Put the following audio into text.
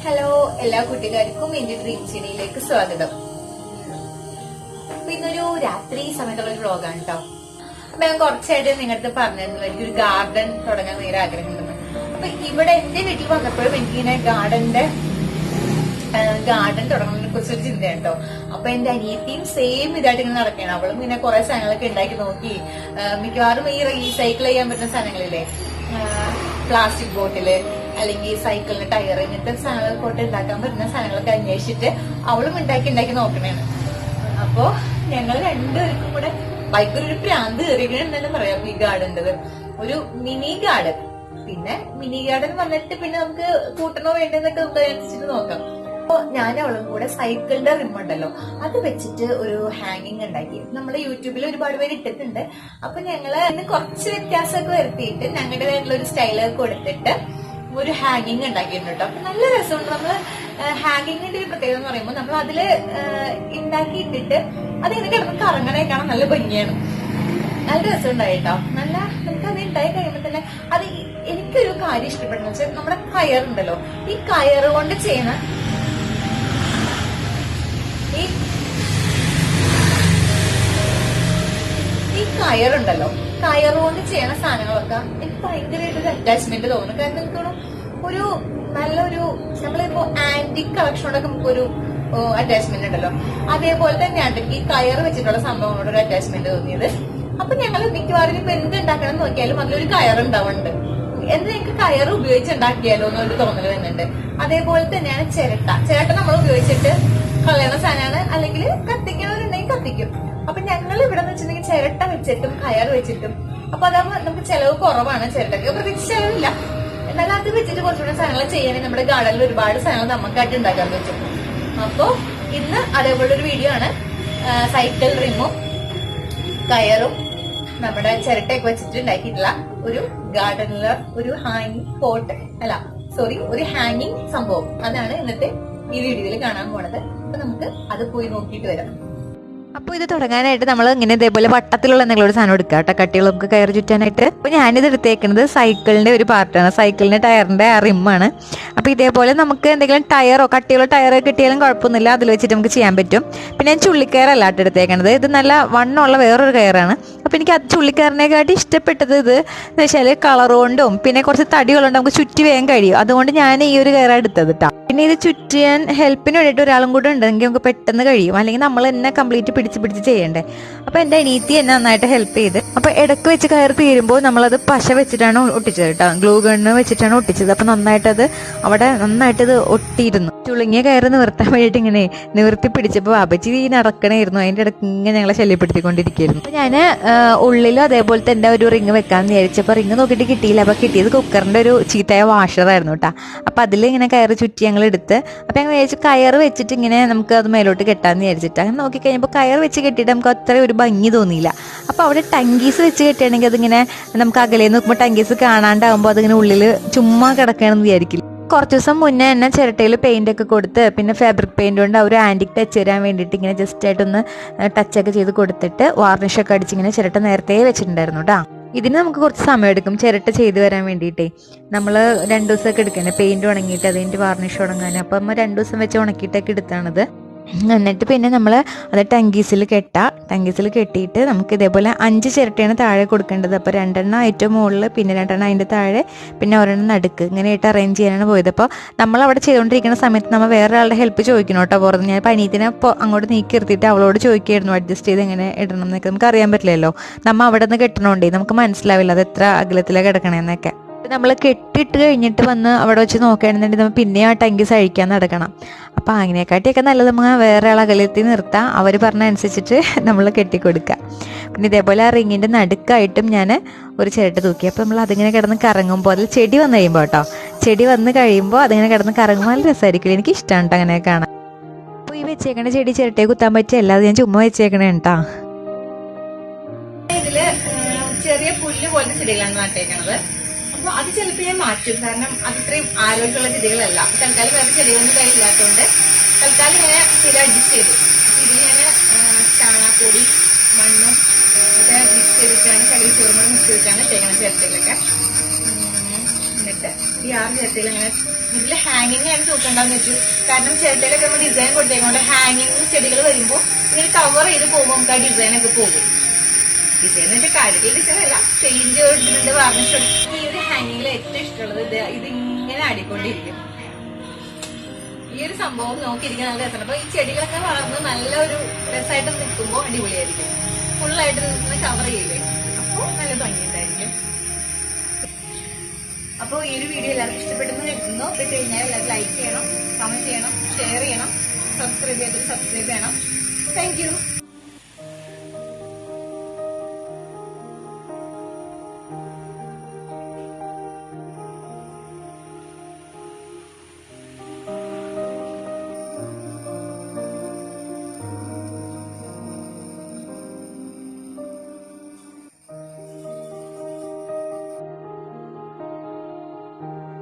Hello, എല്ലാ കുട്ടികൾക്കും എന്റെ ഡ്രീം സിനിയിലേക്ക് സ്വാഗതം. ഇന്നൊരു രാത്രി സമയത്തുള്ള ഒരു വ്ലോഗാണ് കേട്ടോ. അപ്പൊ ഞാൻ കുറച്ചായിട്ട് നിങ്ങളുടെ പറഞ്ഞിരുന്നു എനിക്കൊരു ഗാർഡൻ തുടങ്ങാൻ ഭയങ്കര ആഗ്രഹമുണ്ടെന്ന്. അപ്പൊ ഇവിടെ എന്റെ വീട്ടിൽ വന്നപ്പോഴും എനിക്കിങ്ങനെ ഗാർഡൻ തുടങ്ങുന്നതിനെ കുറിച്ചൊരു ചിന്തയാണ് കേട്ടോ. അപ്പൊ എന്റെ അനിയത്തിയും സെയിം ഇതായിട്ട് ഇങ്ങനെ നടക്കുകയാണ്. അവളും ഇങ്ങനെ കുറെ സാധനങ്ങളൊക്കെ ഉണ്ടാക്കി നോക്കി. മിക്കവാറും ഈ റീസൈക്കിൾ ചെയ്യാൻ പറ്റുന്ന സാധനങ്ങളില്ലേ, പ്ലാസ്റ്റിക് ബോട്ടില് അല്ലെങ്കിൽ സൈക്കിളിന് ടയർ, ഇങ്ങനത്തെ സാധനങ്ങൾ കൊണ്ട് ഉണ്ടാക്കാൻ പറ്റുന്ന സാധനങ്ങളൊക്കെ അന്വേഷിച്ചിട്ട് അവളും ഉണ്ടാക്കി നോക്കണേണ്. അപ്പോ ഞങ്ങൾ രണ്ടുപേർക്കും കൂടെ ഭയങ്കര പ്രാന്ത് കയറിയെന്ന് പറയാം ഈ ഗാർഡൻ്റെത്. ഒരു മിനി ഗാർഡൻ, പിന്നെ മിനി ഗാർഡൻ വന്നിട്ട് പിന്നെ നമുക്ക് കൂട്ടണോ വേണ്ടെന്നൊക്കെ നമുക്ക് അനുസരിച്ചിട്ട് നോക്കാം. അപ്പൊ ഞാൻ അവളും കൂടെ സൈക്കിളിന്റെ റിം ഉണ്ടല്ലോ അത് വെച്ചിട്ട് ഒരു ഹാങ്ങിങ് ഉണ്ടാക്കി. നമ്മുടെ യൂട്യൂബിൽ ഒരുപാട് പേര് ഇട്ടിട്ടുണ്ട്. അപ്പൊ ഞങ്ങള് അതിന് കുറച്ച് വ്യത്യാസമൊക്കെ വരുത്തിയിട്ട് ഞങ്ങളുടേതായിട്ടുള്ള ഒരു സ്റ്റൈല് കൊടുത്തിട്ട് ഒരു ഹാങ്ങിങ് ഉണ്ടാക്കിയിട്ടുണ്ട് കേട്ടോ. അപ്പൊ നല്ല രസമുണ്ട്. നമ്മള് ഹാങ്ങിങ്ങിന്റെ ഒരു പ്രത്യേകത എന്ന് പറയുമ്പോൾ നമ്മൾ അതില് ഉണ്ടാക്കിയിട്ടിട്ട് അത് ഇങ്ങനെ കിടന്ന് കറങ്ങണേ കാണാൻ നല്ല ഭംഗിയാണ്. നല്ല രസമുണ്ടായിട്ടോ. നല്ല നമുക്ക് അത് ഉണ്ടായി കഴിയുമ്പോൾ തന്നെ അത് എനിക്കൊരു കാര്യം ഇഷ്ടപ്പെടുന്ന വെച്ചാൽ നമ്മുടെ കയറുണ്ടല്ലോ, ഈ കയറ് കൊണ്ട് ചെയ്യുന്ന ഈ കയറുണ്ടല്ലോ, കയറുകൊണ്ട് ചെയ്യണ സാധനങ്ങളൊക്കെ എനിക്ക് ഭയങ്കരമായിട്ട് ഒരു അറ്റാച്ച്മെന്റ് തോന്നുന്നു. കാരണം എനിക്കൊരു ഒരു നല്ലൊരു നമ്മളിപ്പോ ആന്റിക് കളക്ഷനോടൊക്കെ നമുക്കൊരു അറ്റാച്ച്മെന്റ് ഉണ്ടല്ലോ, അതേപോലെ തന്നെയാണ് ഈ കയറ് വെച്ചിട്ടുള്ള സംഭവങ്ങളോട് ഒരു അറ്റാച്ച്മെന്റ് തോന്നിയത്. അപ്പൊ ഞങ്ങൾ മിക്കവാറും ഇപ്പൊ എന്ത് ഉണ്ടാക്കണം നോക്കിയാലും അതിലൊരു കയറുണ്ടാവുന്നുണ്ട്. എന്ത് ഞങ്ങൾക്ക് കയറ് ഉപയോഗിച്ച് ഉണ്ടാക്കിയാലോ എന്നൊരു തോന്നൽ വരുന്നുണ്ട്. അതേപോലെ തന്നെയാണ് ചിരട്ട നമ്മൾ ഉപയോഗിച്ചിട്ട് കളയണ സാധനമാണ്, അല്ലെങ്കിൽ കത്തിക്കണവരുണ്ടെങ്കിൽ കത്തിക്കും. അപ്പൊ ഞങ്ങൾ ഇവിടെ വെച്ചിട്ടുണ്ടെങ്കിൽ ചിരട്ട വെച്ചിട്ടും കയർ വെച്ചിട്ടും, അപ്പൊ അതാകുമ്പോൾ നമുക്ക് ചെലവ് കുറവാണ്. ചിരട്ടയ്ക്ക് പ്രത്യേകിച്ച് ചെലവില്ല. എന്നാൽ അത് വെച്ചിട്ട് കുറച്ചുകൂടെ സാധനങ്ങൾ ചെയ്യാൻ നമ്മുടെ ഗാർഡനിൽ ഒരുപാട് സാധനങ്ങൾ നമുക്കായിട്ട് ഉണ്ടാക്കാൻ പറ്റും. അപ്പൊ ഇന്ന് അതേപോലെ ഒരു വീഡിയോ ആണ്. സൈക്കിൾ റിമും കയറും നമ്മുടെ ചിരട്ടയൊക്കെ വെച്ചിട്ട് ഉണ്ടാക്കിയിട്ടുള്ള ഒരു ഗാർഡനിലെ ഒരു ഹാങ്ങിങ് പോട്ട് ഒരു ഹാങ്ങിങ് സംഭവം. അതാണ് ഇന്നത്തെ ഈ വീഡിയോയിൽ കാണാൻ പോണത്. അപ്പൊ നമുക്ക് അത് പോയി നോക്കിയിട്ട് വരാം. അപ്പോൾ ഇത് തുടങ്ങാനായിട്ട് നമ്മൾ ഇങ്ങനെ ഇതേപോലെ വട്ടത്തിലുള്ള എന്തെങ്കിലും ഒരു സാധനം എടുക്കുക കേട്ടോ, കട്ടികൾ നമുക്ക് കയറി ചുറ്റാനായിട്ട്. അപ്പോൾ ഞാനിത് എടുത്തേക്കുന്നത് സൈക്കിളിൻ്റെ ഒരു പാർട്ടാണ്, സൈക്കിളിൻ്റെ ടയറിൻ്റെ റിമ്മാണ്. അപ്പോൾ ഇതേപോലെ നമുക്ക് എന്തെങ്കിലും ടയറോ കട്ടിയുള്ള ടയറോ കിട്ടിയാലും കുഴപ്പമൊന്നുമില്ല, അതിൽ വെച്ചിട്ട് നമുക്ക് ചെയ്യാൻ പറ്റും. പിന്നെ ഞാൻ ചുള്ളിക്കയറല്ല കേട്ടോ എടുത്തേക്കുന്നത്, ഇത് നല്ല വണ്ണമുള്ള വേറൊരു കയറാണ്. അപ്പോൾ എനിക്ക് അത് ചുള്ളിക്കയറിനെക്കാട്ടി ഇഷ്ടപ്പെട്ടത് ഇത് എന്ന് വെച്ചാൽ കളർ കൊണ്ടും പിന്നെ കുറച്ച് തടികളുണ്ട്, നമുക്ക് ചുറ്റി വേഗം കഴിയും. അതുകൊണ്ട് ഞാൻ ഈ ഒരു കയറാണ് എടുത്തത് കേട്ടോ. പിന്നെ ഇത് ചുറ്റിയാൻ ഹെൽപ്പിന് വേണ്ടിയിട്ട് ഒരാളും കൂടെ ഉണ്ടെങ്കിൽ നമുക്ക് പെട്ടെന്ന് കഴിയും, അല്ലെങ്കിൽ നമ്മൾ തന്നെ കംപ്ലീറ്റ് പിടിച്ച് ചെയ്യണ്ടേ. അപ്പോൾ എൻ്റെ അനിയത്തി എന്നെ നന്നായിട്ട് ഹെൽപ്പ് ചെയ്ത്. അപ്പോൾ ഇടയ്ക്ക് വെച്ച് കയറി തീരുമ്പോൾ നമ്മളത് പശ വെച്ചിട്ടാണ് ഒട്ടിച്ചത് കേട്ടോ, ഗ്ലൂ ഗണ്ണ് വെച്ചിട്ടാണ് ഒട്ടിച്ചത്. അപ്പോൾ നന്നായിട്ട് ഇത് ഒട്ടിയിരുന്നു. ചുളുങ്ങിയ കയറ് നിവർത്താൻ വേണ്ടിയിട്ട് ഇങ്ങനെ നിവർത്തി പിടിച്ചപ്പോൾ അബച്ചി നടക്കണമായിരുന്നു, അതിൻ്റെ ഇടയ്ക്ക് ഇങ്ങനെ ഞങ്ങളെ ശല്യപ്പെടുത്തിക്കൊണ്ടിരിക്കുകയായിരുന്നു. അപ്പോൾ ഞാൻ ഉള്ളിലും അതേപോലെ തന്നെ ഒരു റിങ് വെക്കാമെന്ന് വിചാരിച്ചപ്പോൾ റിങ് നോക്കിയിട്ട് കിട്ടിയില്ല. അപ്പോൾ കിട്ടിയത് കുക്കറിൻ്റെ ഒരു ചീത്തയായ വാഷറായിരുന്നു കേട്ടോ. അപ്പോൾ അതിൽ ഇങ്ങനെ കയറ് ചുറ്റി ഞങ്ങൾ എടുത്ത്. അപ്പോൾ ഞങ്ങൾ വിചാരിച്ചു കയറ് വെച്ചിട്ട് ഇങ്ങനെ നമുക്ക് അത് മേലോട്ട് കെട്ടാമെന്ന് വിചാരിച്ചിട്ട് അങ്ങനെ നോക്കിക്കഴിഞ്ഞപ്പോൾ കയറ് വെച്ച് കെട്ടിയിട്ട് നമുക്ക് അത്ര ഒരു ഭംഗി തോന്നിയില്ല. അപ്പോൾ അവിടെ ടങ്കീസ് വെച്ച് കെട്ടുകയാണെങ്കിൽ അതിങ്ങനെ നമുക്ക് അകലെ നോക്കുമ്പോൾ ടങ്കീസ് കാണാണ്ടാകുമ്പോൾ അതിങ്ങനെ ഉള്ളിൽ ചുമ്മാ കിടക്കണമെന്ന് വിചാരിക്കില്ല. കുറച്ച് ദിവസം മുന്നേ തന്നെ ചിരട്ടയിൽ പെയിൻ്റ് ഒക്കെ കൊടുത്ത് പിന്നെ ഫാബ്രിക് പെയിൻ്റ് കൊണ്ട് ഒരു ആൻറ്റിക് ടച്ച് തരാൻ വേണ്ടിയിട്ട് ഇങ്ങനെ ജസ്റ്റ് ആയിട്ടൊന്ന് ടച്ചൊക്കെ ചെയ്ത് കൊടുത്തിട്ട് വാർണിഷൊക്കെ അടിച്ചിങ്ങനെ ചിരട്ട നേരത്തെ വെച്ചിട്ടുണ്ടായിരുന്നു കേട്ടോ. ഇതിന് നമുക്ക് കുറച്ച് സമയം എടുക്കും ചിരട്ട ചെയ്ത് വരാൻ വേണ്ടിയിട്ടേ. നമ്മൾ 2 ദിവസമൊക്കെ എടുക്കണേ പെയിൻറ്റ് ഉണങ്ങിയിട്ട് അതിൻ്റെ വാർണിഷ് ഉണങ്ങാൻ. അപ്പം 2 ദിവസം വെച്ച് ഉണക്കിയിട്ടൊക്കെ എടുത്താണത്. എന്നിട്ട് പിന്നെ നമ്മൾ അത് ടങ്കീസിൽ കെട്ടിയിട്ട് നമുക്ക് ഇതേപോലെ 5 ചിരട്ടയാണ് താഴെ കൊടുക്കേണ്ടത്. അപ്പോൾ 2 ഏറ്റവും മുകളിൽ, പിന്നെ 2 അതിൻ്റെ താഴെ, പിന്നെ 1 നടുക്ക്, ഇങ്ങനെയായിട്ട് അറേഞ്ച് ചെയ്യാനാണ് പോയത്. അപ്പോൾ നമ്മളവിടെ ചെയ്തുകൊണ്ടിരിക്കുന്ന സമയത്ത് നമ്മൾ വേറെ ആളുടെ ഹെൽപ്പ് ചോദിക്കണം കേട്ടോ. പുറത്ത് ഞാൻ പനീത്തിനെ അങ്ങോട്ട് നീക്കി നിർത്തിയിട്ട് അവളോട് ചോദിക്കുകയായിരുന്നു അഡ്ജസ്റ്റ് ചെയ്ത് എങ്ങനെ ഇടണം എന്നൊക്കെ. നമുക്ക് അറിയാൻ പറ്റില്ലല്ലോ, നമ്മൾ അവിടെ നിന്ന് കെട്ടണോണ്ടേ നമുക്ക് മനസ്സിലാവില്ല അത് എത്ര അകലത്തിലാണ് കിടക്കണമെന്നൊക്കെ. നമ്മൾ കെട്ടിട്ട് കഴിഞ്ഞിട്ട് വന്ന് അവിടെ വെച്ച് നോക്കുകയാണെന്നുണ്ടെങ്കിൽ നമ്മൾ പിന്നെ ആ ടങ്കീസ് അഴിക്കാൻ നടക്കണം. അപ്പോൾ അങ്ങനെയൊക്കെയൊക്കെ നല്ലത് നമ്മൾ വേറെ ആൾ അകലത്തിൽ നിർത്താം, അവർ പറഞ്ഞ അനുസരിച്ചിട്ട് നമ്മൾ കെട്ടിക്കൊടുക്കുക. പിന്നെ ഇതേപോലെ ആ റിങ്ങിൻ്റെ നടുക്കായിട്ടും ഞാൻ ഒരു ചിരട്ട തൂക്കി. അപ്പോൾ നമ്മൾ അതിങ്ങനെ കിടന്ന് കറങ്ങുമ്പോൾ അതിൽ ചെടി വന്നു കഴിയുമ്പോൾ കേട്ടോ, ചെടി വന്ന് കഴിയുമ്പോൾ അതിങ്ങനെ കിടന്ന് കറങ്ങുമ്പോൾ നല്ല രസമായിരിക്കില്ല. എനിക്ക് ഇഷ്ടമാണ് കേട്ടോ അങ്ങനെ കാണാൻ. അപ്പോൾ ഈ വെച്ചേക്കണ ചെടി ചിരട്ടയെ കുത്താൻ പറ്റിയല്ല, അത് ഞാൻ ചുമ്മാ വെച്ചേക്കണേ കേട്ടോ. ഇതില് ചെറിയ പുല്ല് പോലത്തെ ചെടികളാണ് നട്ടേക്കണത്. അപ്പൊ അത് ചിലപ്പോൾ ഞാൻ മാറ്റും, കാരണം അത് ഇത്രയും ആരോഗ്യമുള്ള ചെടികളല്ല. അപ്പൊ തൽക്കാലം വേറെ ചെടികളൊന്നും കയ്യില്ലാത്തതുകൊണ്ട് തൽക്കാലം ഇങ്ങനെ സ്ഥിരം അഡ്ജസ്റ്റ് ചെയ്തു. ഇതിൽ ഞാൻ ചാണകപ്പൊടി മണ്ണും ഒക്കെ മിക്സ് ചെയ്തിട്ടാണ്, ചകിരിച്ചോറും മിക്സ് ചെയ്തിട്ടാണ് തേങ്ങ ചിരട്ടയിലൊക്കെ. എന്നിട്ട് ഈ 6 ചിരട്ടയിൽ അങ്ങനെ ഇതില് ഹാങ്ങിങ് ആണ് തൂക്കണ്ടെന്ന് വെച്ചു. കാരണം ചിരട്ടയിലൊക്കെ നമ്മൾ ഡിസൈൻ കൊടുത്തേക്കൊണ്ട് ഹാങ്ങിങ് ചെടികൾ വരുമ്പോ ഇങ്ങനെ കവർ ചെയ്ത് പോകുമ്പോൾ നമുക്ക് ആ ഡിസൈൻ ഒക്കെ പോകും. ഡിസൈൻ വെച്ചാൽ കാര്യത്തിൽ ഡിസൈൻ അല്ല, പെയിന്റ് കൊടുത്തിട്ടുണ്ട്, വാർണിഷ്. ഈ ഒരു ഹാങ്ങിങ്ങിൽ ഏറ്റവും ഇഷ്ടമുള്ളത് ഇത് ഇങ്ങനെ ആടിക്കൊണ്ടിരിക്കും. ഈ ഒരു സംഭവം നോക്കിയിരിക്കാൻ നല്ല രസമാണ്. അപ്പൊ ഈ ചെടികളൊക്കെ വളർന്ന് നല്ലൊരു രസമായിട്ട് നിൽക്കുമ്പോൾ അടിപൊളിയായിരിക്കും. ഫുള്ളായിട്ട് നിന്ന് കവർ ചെയ്യില്ലേ, അപ്പൊ നല്ല ഭംഗിയുണ്ടായിരിക്കും. അപ്പോൾ ഈ ഒരു വീഡിയോ എല്ലാവർക്കും ഇഷ്ടപ്പെട്ടെന്ന് കരുതുന്നു. ഇത് കഴിഞ്ഞാൽ എല്ലാവരും ലൈക്ക് ചെയ്യണം, കമന്റ് ചെയ്യണം, ഷെയർ ചെയ്യണം, സബ്സ്ക്രൈബ് ചെയ്യണം. Thank you.